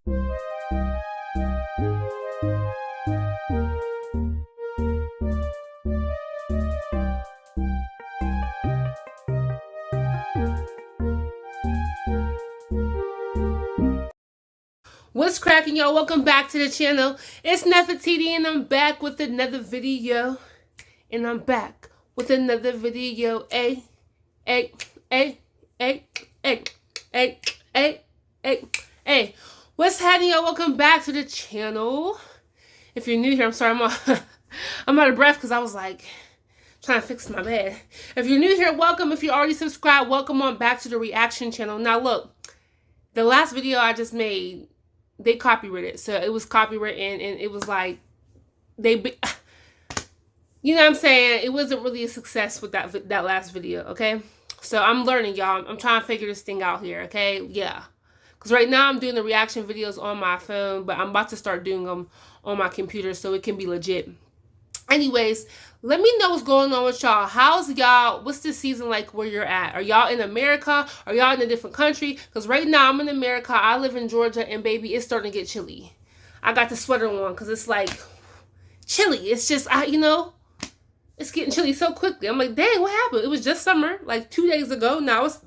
What's cracking, y'all? Welcome back to the channel. It's Nefertiti and I'm back with another video. And I'm back with another video. Hey. What's happening, y'all? Welcome back to the channel. If you're new here, I'm sorry, I'm out of breath because I was like trying to fix my bed. If you're new here, welcome. If you already subscribed, welcome on back to the reaction channel. Now look, the last video I just made, they copyrighted, so it was copywritten, and it was like you know what I'm saying, it wasn't really a success with that last video. Okay, so I'm learning, y'all. I'm trying to figure this thing out here. Okay, yeah, because right now I'm doing the reaction videos on my phone, but I'm about to start doing them on my computer so it can be legit. Anyways, let me know what's going on with y'all. How's y'all? What's this season like where you're at? Are y'all in America? Are y'all in a different country? Because right now I'm in America. I live in Georgia, and baby, it's starting to get chilly. I got the sweater on because it's like chilly. It's just, it's getting chilly so quickly. I'm like, dang, what happened? It was just summer, like 2 days ago. Now it's,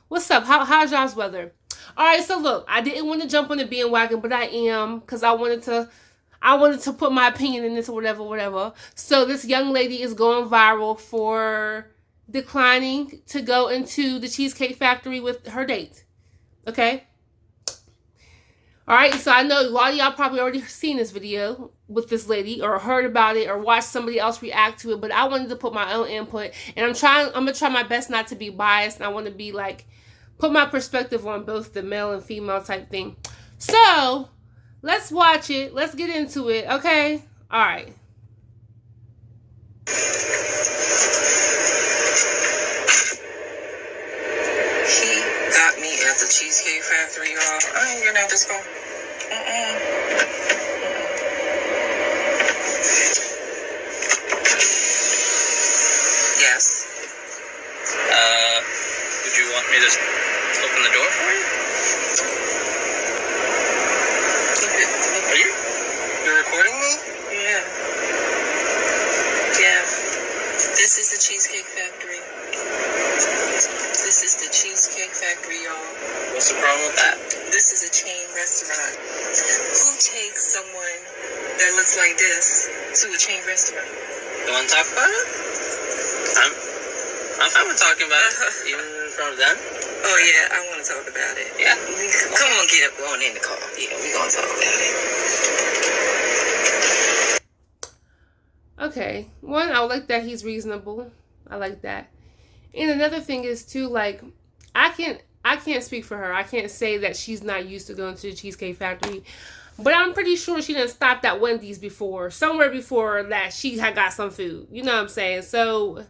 what's up? How's y'all's weather? All right, so look, I didn't want to jump on the bandwagon, but I am, because I wanted to put my opinion in this or whatever. So this young lady is going viral for declining to go into the Cheesecake Factory with her date. Okay? All right, so I know a lot of y'all probably already seen this video with this lady or heard about it or watched somebody else react to it, but I wanted to put my own input, and I'm going to try my best not to be biased, and I want to be like, put my perspective on both the male and female type thing. So let's watch it. Let's get into it, okay? All right. He got me at the Cheesecake Factory, y'all. I ain't gonna have this go. Yes. Would you want me to open the door for you? Are you? You're recording me? Yeah. Yeah. This is the Cheesecake Factory. This is the Cheesecake Factory, y'all. What's the problem with that? This is a chain restaurant. Who takes someone that looks like this to a chain restaurant? You want to talk about it? I'm fine with talking about it, even in front of them. Oh, yeah, I want to talk about it. Yeah. Come on, get up, going in the car. Yeah, we're going to talk about it. Okay. One, I like that he's reasonable. I like that. And another thing is, too, like, I can't speak for her. I can't say that she's not used to going to the Cheesecake Factory. But I'm pretty sure she didn't stop at Wendy's before. Somewhere before that she had got some food. You know what I'm saying? So,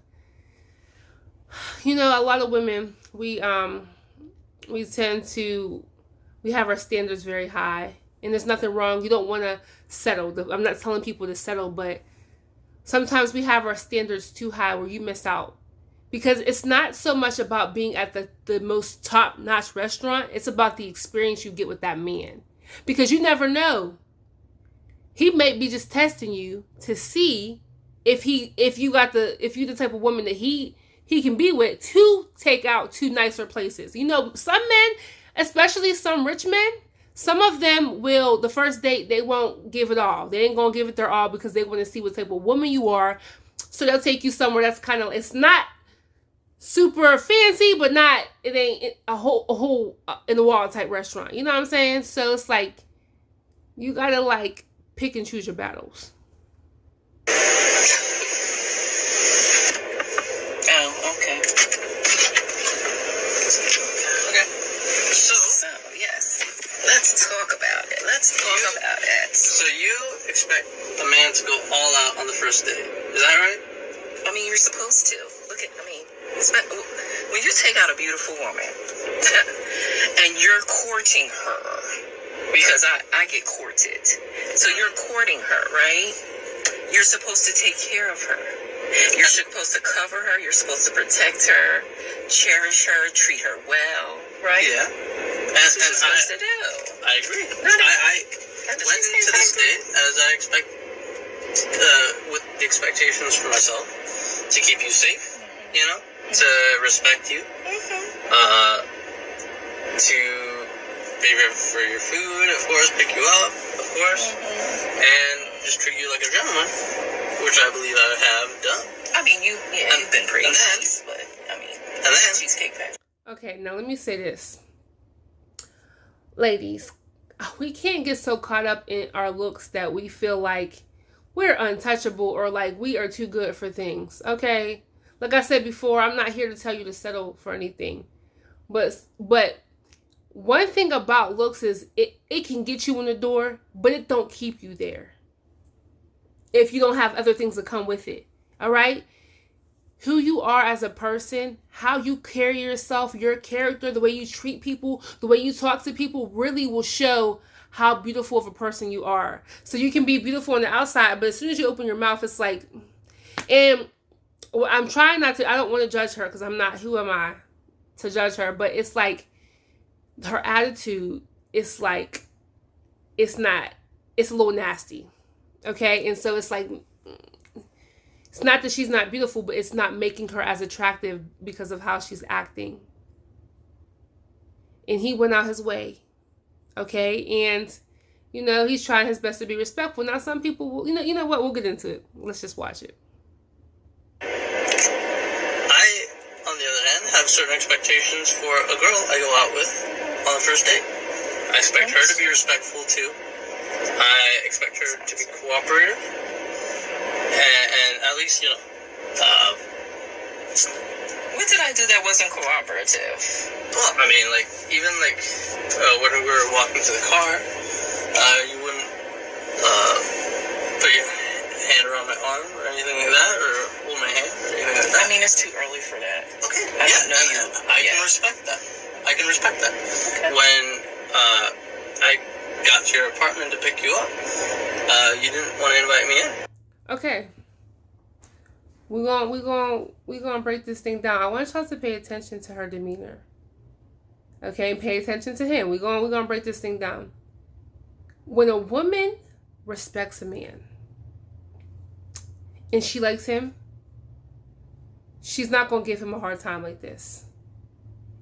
you know, a lot of women, we tend to, we have our standards very high. And there's nothing wrong. You don't want to settle. I'm not telling people to settle, but sometimes we have our standards too high where you miss out. Because it's not so much about being at the most top-notch restaurant. It's about the experience you get with that man. Because you never know. He may be just testing you to see if you're the type of woman that he can be with to take out to nicer places. You know, some men, especially some rich men, some of them will, the first date, they won't give it all. They ain't going to give it their all because they want to see what type of woman you are. So they'll take you somewhere that's kind of, it's not super fancy, but not, it ain't a whole in the wall type restaurant. You know what I'm saying? So it's like, you got to like pick and choose your battles. Oh, okay. Okay. So, yes. Let's talk about it. So you expect a man to go all out on the first date. Is that right? I mean, you're supposed to. When you take out a beautiful woman and you're courting her, because I get courted. So you're courting her, right? You're supposed to take care of her. You're supposed to cover her. You're supposed to protect her, cherish her, treat her well, right? Yeah. And supposed to do. I agree. Not I at the went Cheesecake into this Factory. date as I expect, with the expectations for myself, to keep you safe, you know, to respect you, to be there for your food, of course, pick you up, of course, and just treat you like a gentleman, which I believe I have done. I mean, you've been pretty and then- nice, but I mean, And then, Cheesecake Factory. Okay, now let me say this. Ladies, we can't get so caught up in our looks that we feel like we're untouchable or like we are too good for things, okay? Like I said before, I'm not here to tell you to settle for anything. But one thing about looks is it can get you in the door, but it don't keep you there. If you don't have other things that come with it, all right? Who you are as a person, how you carry yourself, your character, the way you treat people, the way you talk to people really will show how beautiful of a person you are. So you can be beautiful on the outside, but as soon as you open your mouth, it's like, and I'm trying not to, I don't want to judge her because I'm not, who am I to judge her? But it's like her attitude, it's like, it's not, it's a little nasty. Okay. And so it's like, it's not that she's not beautiful, but it's not making her as attractive because of how she's acting. And he went out his way. Okay? And, you know, he's trying his best to be respectful. Now, some people will, you know what? We'll get into it. Let's just watch it. I, on the other hand, have certain expectations for a girl I go out with on the first date. I expect her to be respectful, too. I expect her to be cooperative. And at least, you know, What did I do that wasn't cooperative? well, I mean, like, even, like, when we were walking to the car, you wouldn't, put your hand around my arm or anything like that, or hold my hand or anything like that. I mean, it's too early for that. Okay, I don't know you. I can respect that. I can respect that. Okay. When, I got to your apartment to pick you up, you didn't want to invite me in. Okay. We're gonna break this thing down. I want y'all to pay attention to her demeanor. Okay, and pay attention to him. We're gonna break this thing down. When a woman respects a man and she likes him, she's not gonna give him a hard time like this.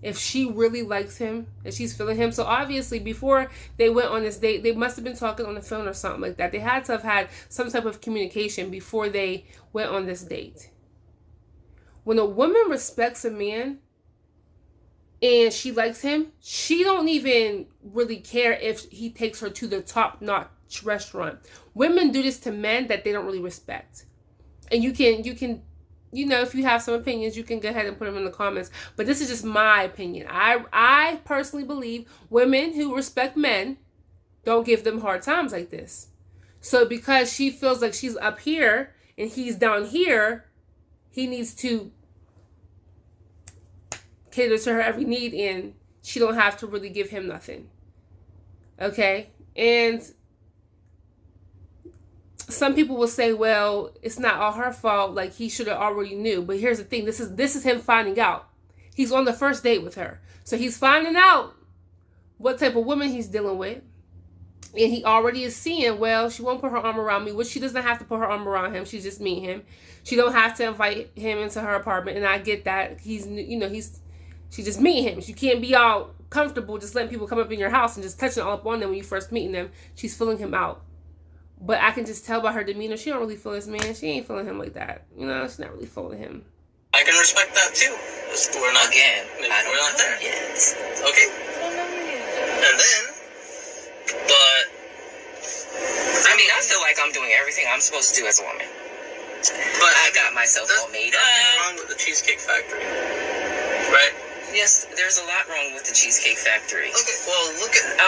If she really likes him and she's feeling him. So obviously before they went on this date, they must have been talking on the phone or something like that. They had to have had some type of communication before they went on this date. When a woman respects a man and she likes him, she don't even really care if he takes her to the top-notch restaurant. Women do this to men that they don't really respect. And you can you know, if you have some opinions, you can go ahead and put them in the comments. But this is just my opinion. I personally believe women who respect men don't give them hard times like this. So because she feels like she's up here and he's down here, he needs to cater to her every need and she don't have to really give him nothing. Okay? And some people will say, well, it's not all her fault. Like, he should have already knew. But here's the thing. This is him finding out. He's on the first date with her. So he's finding out what type of woman he's dealing with. And he already is seeing, well, she won't put her arm around me, which she doesn't have to put her arm around him. She just meet him. She don't have to invite him into her apartment. And I get that. She just meet him. She can't be all comfortable just letting people come up in your house and just touching all up on them when you first meeting them. She's filling him out. But I can just tell by her demeanor, she don't really feel this man. She ain't feeling him like that. You know, she's not really feeling him. I can respect that too. We're not Again, I don't we're not know there. yet. Okay? I don't know yet. And then, but I mean, I feel like I'm doing everything I'm supposed to do as a woman. But I got myself all made nothing up. wrong with the Cheesecake Factory, right? Yes, there's a lot wrong with the Cheesecake Factory. Okay, well, look at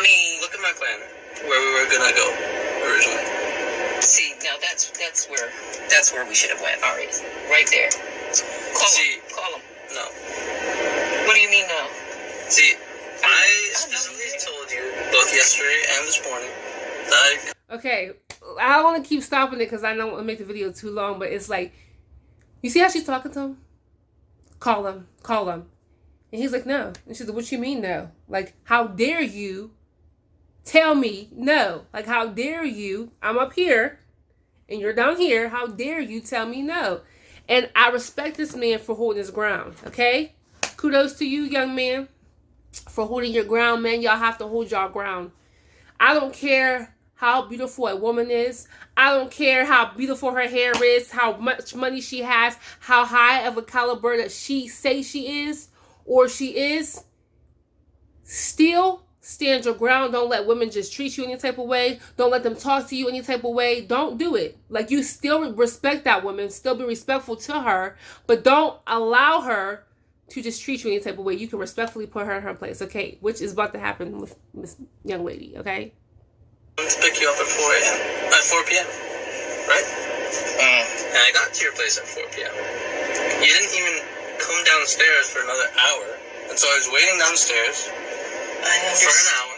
my planner, where we were gonna go originally. See, now that's where we should have went. All right, right there. Call him. No. What do you mean no? See, I specifically told you both yesterday and this morning that Okay, I don't want to keep stopping it because I don't want to make the video too long, but it's like, you see how she's talking to him? Call him. And he's like, no. And she's like, what you mean no? Like, how dare you tell me no? Like, how dare you? I'm up here and you're down here. How dare you tell me no? And I respect this man for holding his ground, okay? Kudos to you, young man, for holding your ground, man. Y'all have to hold y'all ground. I don't care how beautiful a woman is. I don't care how beautiful her hair is, how much money she has, how high of a caliber that she say she is or she is. Still stand your ground. Don't let women just treat you any type of way. Don't let them talk to you any type of way. Don't do it. Like, you still respect that woman, still be respectful to her, but don't allow her to just treat you any type of way. You can respectfully put her in her place, okay? Which is about to happen with this young lady, okay? To pick you up at 4 a.m. At 4 p.m. Right? And I got to your place at 4 p.m. You didn't even come downstairs for another hour. And so I was waiting downstairs I understand. for an hour.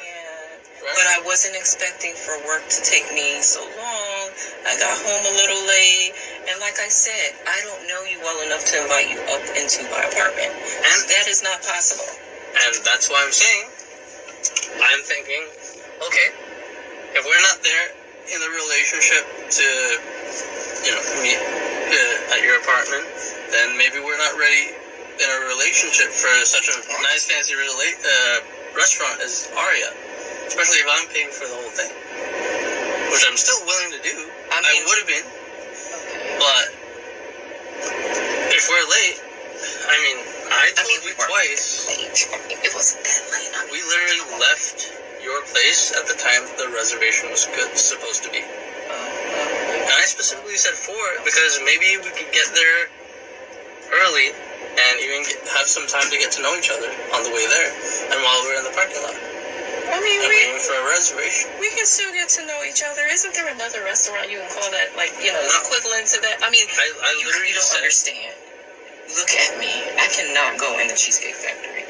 Right? But I wasn't expecting for work to take me so long. I got home a little late. And like I said, I don't know you well enough to invite you up into my apartment. And that is not possible. And that's why I'm saying, I'm thinking, okay, if we're not there in a relationship to, meet at your apartment, then maybe we're not ready in a relationship for such a nice, fancy restaurant as Aria. Especially if I'm paying for the whole thing. Which I'm still willing to do. I would have been. Okay. But if we're late, I told you twice. It wasn't that late. We literally left your place at the time the reservation was supposed to be. And I specifically said 4 because maybe we could get there early and even have some time to get to know each other on the way there and while we're in the parking lot. Waiting for a reservation. We can still get to know each other. Isn't there another restaurant you can call that, equivalent to that? I literally you don't understand. Look at me. I cannot go in the Cheesecake Factory.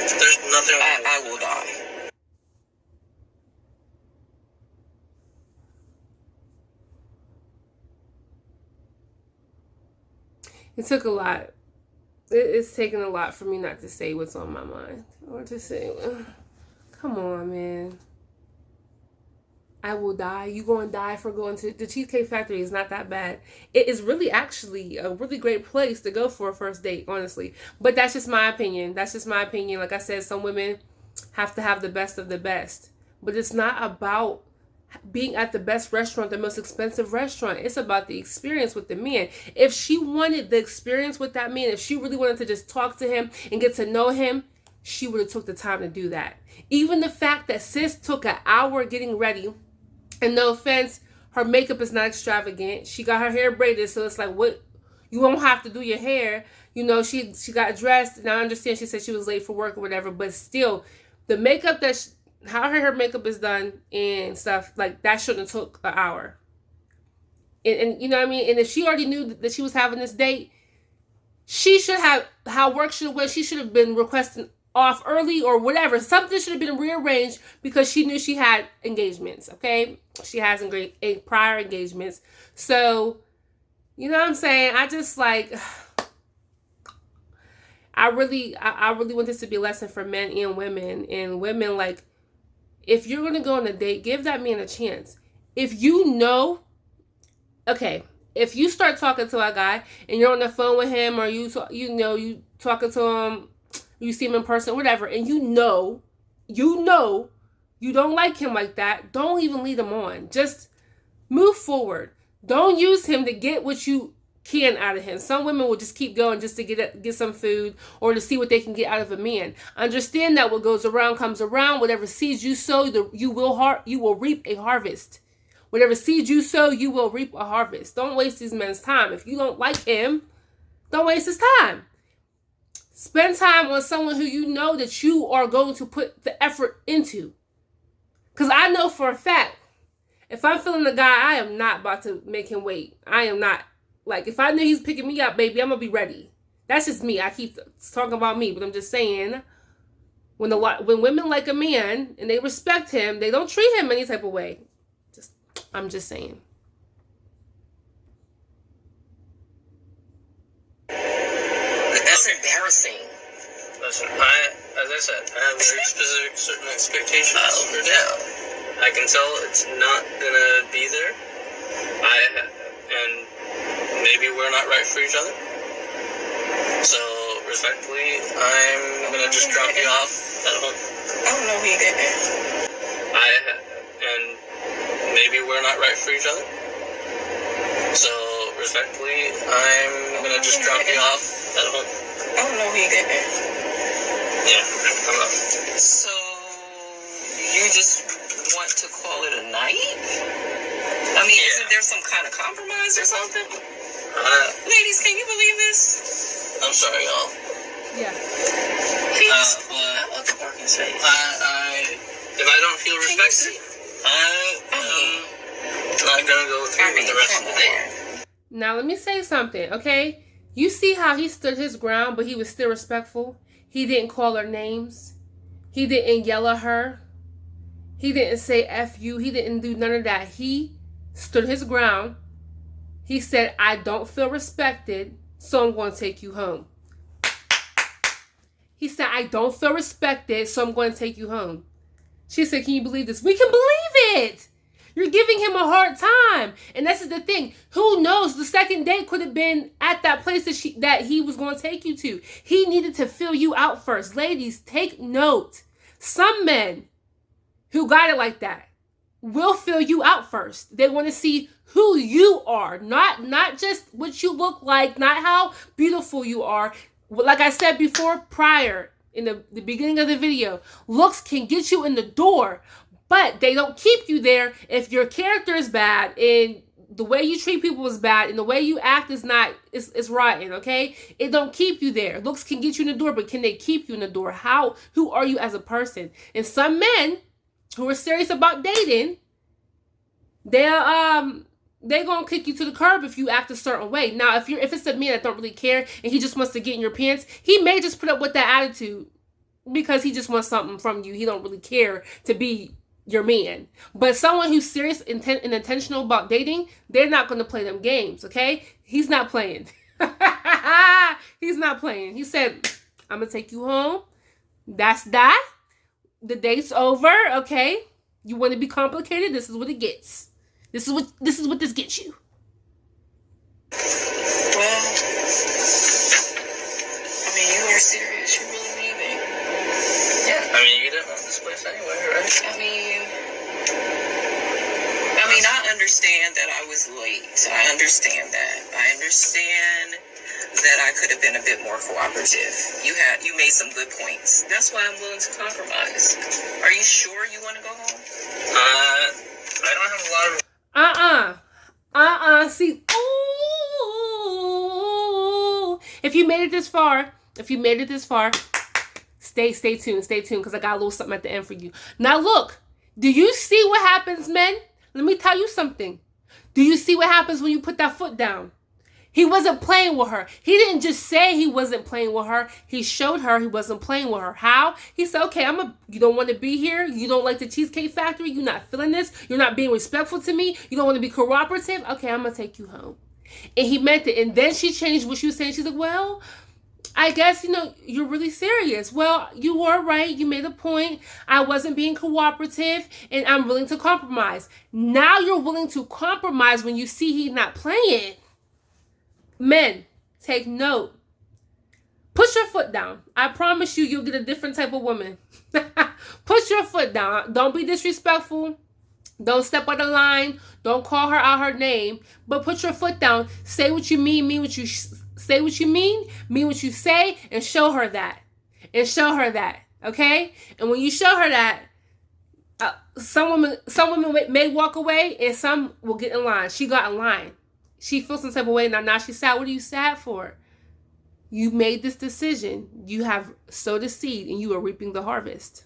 There's nothing. I will die. It took a lot. It's taken a lot for me not to say what's on my mind. Or to say, come on, man. I will die. You going to die for going to the Cheesecake Factory is not that bad. It is really actually a really great place to go for a first date, honestly. But that's just my opinion. That's just my opinion. Like I said, some women have to have the best of the best. But it's not about being at the best restaurant, the most expensive restaurant. It's about the experience with the man. If she wanted the experience with that man, if she really wanted to just talk to him and get to know him, she would have took the time to do that. Even the fact that sis took an hour getting ready, and no offense, her makeup is not extravagant. She got her hair braided, so it's like, what? You won't have to do your hair. She got dressed, and I understand she said she was late for work or whatever, but still, the makeup how her makeup is done and stuff, like, that shouldn't have took an hour. And you know what I mean? And if she already knew that she was having this date, she should have, how work should have went, she should have been requesting off early or whatever. Something should have been rearranged because she knew she had engagements, okay? She has prior engagements. So, you know what I'm saying? I just I really want this to be a lesson for men and women. And women, like, if you're going to go on a date, give that man a chance. If you know, if you start talking to a guy and you're on the phone with him or you talking to him, you see him in person, whatever, and you know you don't like him like that, don't even lead him on. Just move forward. Don't use him to get what you can out of him. Some women will just keep going just to get some food or to see what they can get out of a man. Understand that what goes around comes around. Whatever seeds you sow, you will reap a harvest. Whatever seeds you sow, you will reap a harvest. Don't waste these men's time. If you don't like him, don't waste his time. Spend time on someone who you know that you are going to put the effort into. Because I know for a fact, if I'm feeling the guy, I am not about to make him wait. I am not. Like, if I knew he's picking me up, baby, I'm going to be ready. That's just me. I keep talking about me, but I'm just saying, when women like a man and they respect him, they don't treat him any type of way. I'm just saying. That's embarrassing. Listen, as I said, I have very specific certain expectations of her dad. I can tell it's not gonna be there. And maybe we're not right for each other. So, respectfully, I'm gonna just drop you off at home. Oh, no, he didn't. And maybe we're not right for each other. So, respectfully, I'm gonna just drop you off at home. Oh, no, he didn't. Yeah, I'm up. So, you just want to call it a night? I mean, isn't there some kind of compromise or something? Ladies, can you believe this? I'm sorry, y'all. Yeah. He just pulled out of the parking space. If I don't feel respected, I'm not gonna go through with the rest of the day. Now let me say something, okay? You see how he stood his ground, but he was still respectful? He didn't call her names. He didn't yell at her. He didn't say F you. He didn't do none of that. He stood his ground. He said, I don't feel respected, so I'm going to take you home. He said, I don't feel respected, so I'm going to take you home. She said, can you believe this? We can believe it. You're giving him a hard time. And this is the thing. Who knows? The second date could have been at that place that he was going to take you to. He needed to fill you out first. Ladies, take note. Some men who got it like that will fill you out first. They want to see who you are. Not just what you look like. Not how beautiful you are. Like I said before, prior, in the beginning of the video, looks can get you in the door. But they don't keep you there if your character is bad and the way you treat people is bad and the way you act is rotten, okay? It don't keep you there. Looks can get you in the door, but can they keep you in the door? Who are you as a person? And some men who are serious about dating, they're gonna kick you to the curb if you act a certain way. Now, if it's a man that don't really care and he just wants to get in your pants, he may just put up with that attitude because he just wants something from you. He don't really care to be your man. But someone who's serious and intentional about dating, they're not going to play them games, okay? He's not playing. He's not playing. He said, I'm going to take you home. That's that. The date's over, okay? You want to be complicated? This is what it gets. This is what this gets you. Well, I mean, you are serious. You really mean it. Yeah, I mean, you didn't want this place anyway, right? I understand that I was late. I understand that. I understand that I could have been a bit more cooperative. You made some good points. That's why I'm willing to compromise. Are you sure you want to go home? I don't have a lot of... See, ooh. If you made it this far, stay tuned, because I got a little something at the end for you. Now look, do you see what happens, men? Let me tell you something. Do you see what happens when you put that foot down? He wasn't playing with her. He didn't just say he wasn't playing with her. He showed her he wasn't playing with her. How? He said, okay, you don't want to be here? You don't like the Cheesecake Factory? You're not feeling this? You're not being respectful to me? You don't want to be cooperative? Okay, I'm going to take you home. And he meant it. And then she changed what she was saying. She's like, well, I guess, you're really serious. Well, you were right. You made a point. I wasn't being cooperative and I'm willing to compromise. Now you're willing to compromise when you see he's not playing. Men, take note. Put your foot down. I promise you'll get a different type of woman. Put your foot down. Don't be disrespectful. Don't step on the line. Don't call her out her name. But put your foot down. Say what you mean what you say what you mean what you say, and show her that. Okay? And when you show her that, some women may walk away and some will get in line. She got in line. She feels some type of way. Now she's sad. What are you sad for? You made this decision. You have sowed a seed and you are reaping the harvest.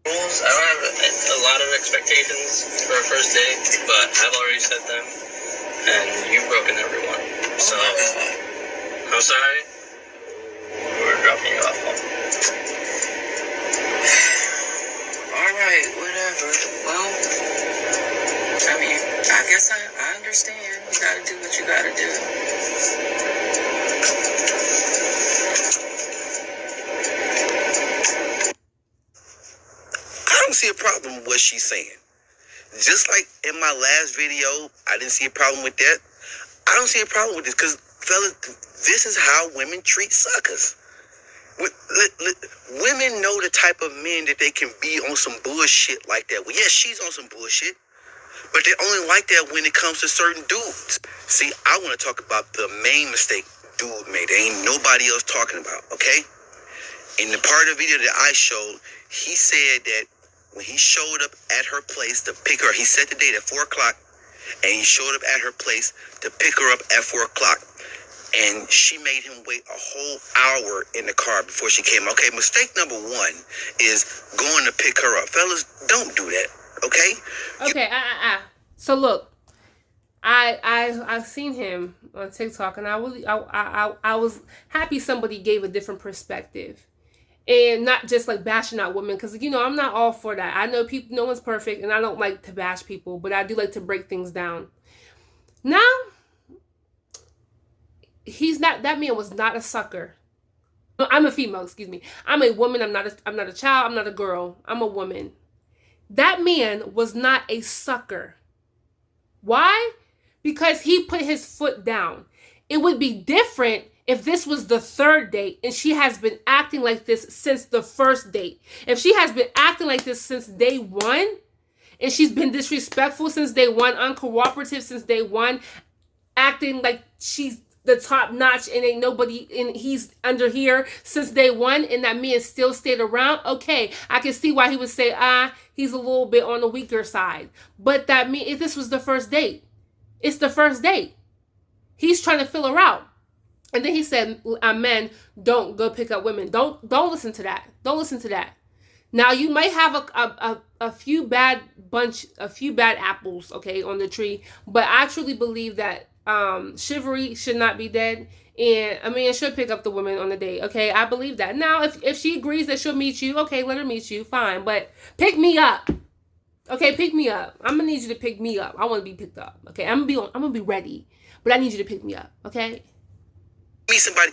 I don't have a lot of expectations for a first date, but I've already set them, and you've broken every one. So, I'm sorry. We're dropping you off home. Alright, whatever. Well, I guess I understand. You gotta do what you gotta do. see a problem with what she's saying. Just like in my last video, I didn't see a problem with that. I don't see a problem with this because, fellas, this is how women treat suckers. Women know the type of men that they can be on some bullshit like that. Well, yeah, she's on some bullshit, but they only like that when it comes to certain dudes. See, I want to talk about the main mistake dude made. There ain't nobody else talking about, okay? In the part of the video that I showed, he said that when he showed up at her place to pick her, he set the date at 4 o'clock, and he showed up at her place to pick her up at 4 o'clock. And she made him wait a whole hour in the car before she came. Okay, mistake number one is going to pick her up. Fellas, don't do that, okay? Okay, So look, I've seen him on TikTok, and I was happy somebody gave a different perspective. And not just like bashing out women, because I'm not all for that. I know people, no one's perfect, and I don't like to bash people, but I do like to break things down. Now, that man was not a sucker. No, I'm a female, excuse me. I'm a woman, I'm not a child, I'm not a girl. I'm a woman. That man was not a sucker. Why? Because he put his foot down. It would be different if this was the third date and she has been acting like this since the first date. If she has been acting like this since day one, and she's been disrespectful since day one, uncooperative since day one, acting like she's the top notch and ain't nobody, and he's under here since day one, and that man still stayed around, okay, I can see why he would say, he's a little bit on the weaker side. But that mean if this was the first date, it's the first date. He's trying to fill her out. And then he said, men, don't go pick up women. Don't listen to that. Don't listen to that. Now, you might have a few bad apples, okay, on the tree, but I truly believe that chivalry should not be dead, and a man should pick up the woman on the date, okay? I believe that. Now, if she agrees that she'll meet you, okay, let her meet you, fine, but pick me up. Okay, pick me up. I'm gonna need you to pick me up. I want to be picked up, okay? I'm gonna be ready, but I need you to pick me up, okay? Meet somebody,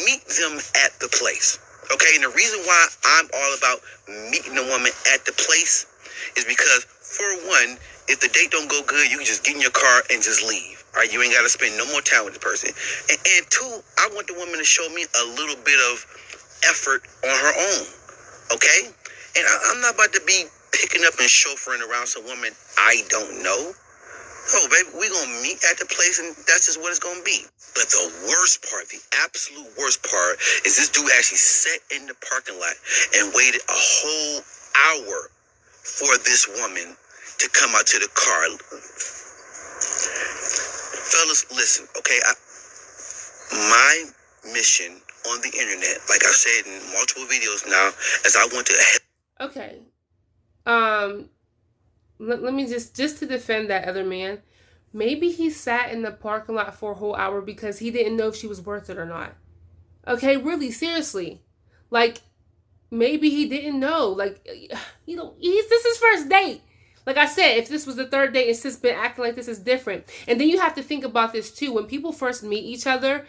meet them at the place, okay? And the reason why I'm all about meeting a woman at the place is because, for one, if the date don't go good, you can just get in your car and just leave. All right, you ain't got to spend no more time with the person. And two, I want the woman to show me a little bit of effort on her own, okay? And I'm not about to be picking up and chauffeuring around some woman I don't know. Oh, baby, we're going to meet at the place, and that's just what it's going to be. But the worst part, the absolute worst part, is this dude actually sat in the parking lot and waited a whole hour for this woman to come out to the car. Fellas, listen, okay? My mission on the internet, like I've said in multiple videos now, is I want to... Okay. Let me just to defend that other man, maybe he sat in the parking lot for a whole hour because he didn't know if she was worth it or not. Okay, really, seriously. Like, maybe he didn't know. Like, this is first date. Like I said, if this was the third date and sis been acting like this, is different. And then you have to think about this too. When people first meet each other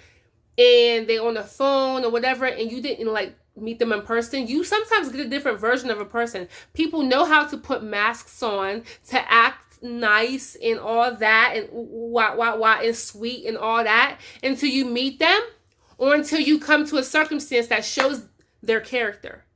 and they on the phone or whatever, and you didn't like meet them in person, you sometimes get a different version of a person. People know how to put masks on to act nice and all that, and why and sweet and all that, until you meet them or until you come to a circumstance that shows their character.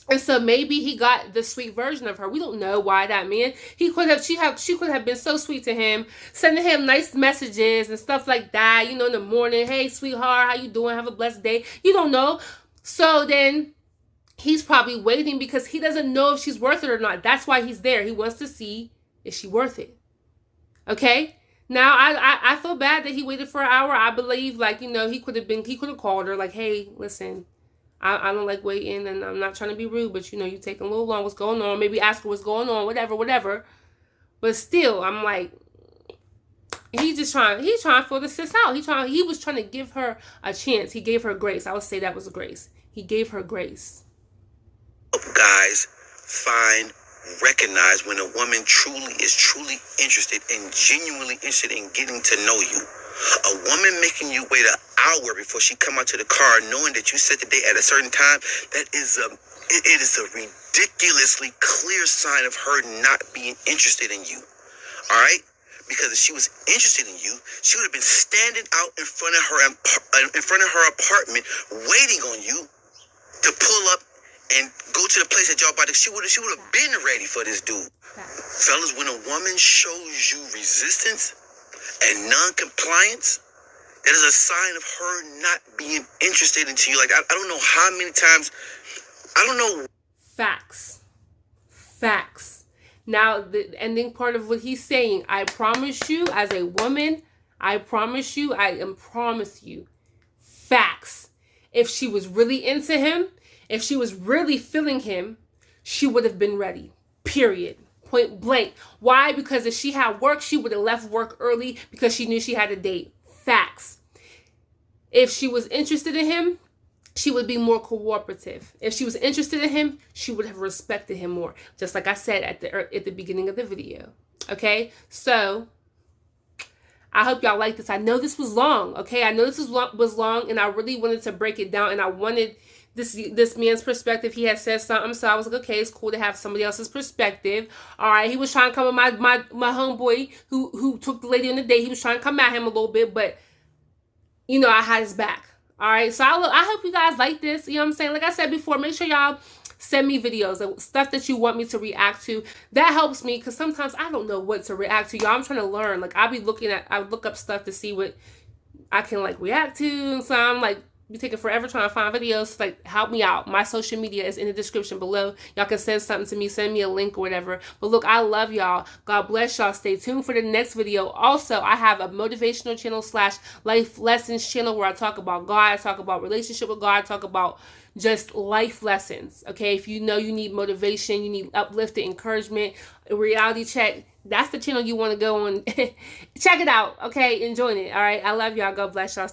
And so maybe he got the sweet version of her. We don't know why that man. She could have been so sweet to him, sending him nice messages and stuff like that. In the morning, hey sweetheart, how you doing? Have a blessed day. You don't know. So then he's probably waiting because he doesn't know if she's worth it or not. That's why he's there. He wants to see if she's worth it. Okay. Now I feel bad that he waited for an hour. I believe he could have called her like, hey, listen, I don't like waiting, and I'm not trying to be rude, but you taking a little long. What's going on? Maybe ask her what's going on, whatever. But still, I'm like, he's trying to fill the sis out. He was trying to give her a chance. He gave her grace. I would say that was a grace. He gave her grace. Guys, recognize when a woman is truly interested and genuinely interested in getting to know you. A woman making you wait an hour before she come out to the car, knowing that you set the date at a certain time, that is It is a ridiculously clear sign of her not being interested in you. All right? Because if she was interested in you, she would have been standing out in front of her apartment, waiting on you to pull up and go to the place that y'all about to. She would have been ready for this dude. Fellas, when a woman shows you resistance and non-compliance, that is a sign of her not being interested into you. Like, I don't know how many times, I don't know. Facts. Now, the ending part of what he's saying, I promise you, as a woman, I promise you, facts. If she was really into him, if she was really feeling him, she would have been ready. Period. Point blank. Why? Because if she had work, she would have left work early because she knew she had a date. Facts. If she was interested in him, she would be more cooperative. If she was interested in him, she would have respected him more. Just like I said at the beginning of the video. Okay? So, I hope y'all like this. I know this was long. Okay? I know this was long, and I really wanted to break it down, and I wanted this man's perspective. He had said something, so I was like, okay, it's cool to have somebody else's perspective. All right, he was trying to come with my homeboy who took the lady on the date. He was trying to come at him a little bit, but you know, I had his back. All right, so I hope you guys like this. You know what I'm saying? Like I said before, make sure y'all send me videos of stuff that you want me to react to. That helps me because sometimes I don't know what to react to. Y'all, I'm trying to learn. Like, I look up stuff to see what I can, like, react to. And so I'm, like, be taking forever trying to find videos. Like, help me out. My social media is in the description below. Y'all can send something to me. Send me a link or whatever. But look, I love y'all. God bless y'all. Stay tuned for the next video. Also, I have a motivational channel / life lessons channel where I talk about God. I talk about relationship with God. I talk about just life lessons. Okay, if you know you need motivation, you need uplifting, encouragement, a reality check, that's the channel you want to go on. Check it out. Okay, enjoying it. All right, I love y'all. God bless y'all.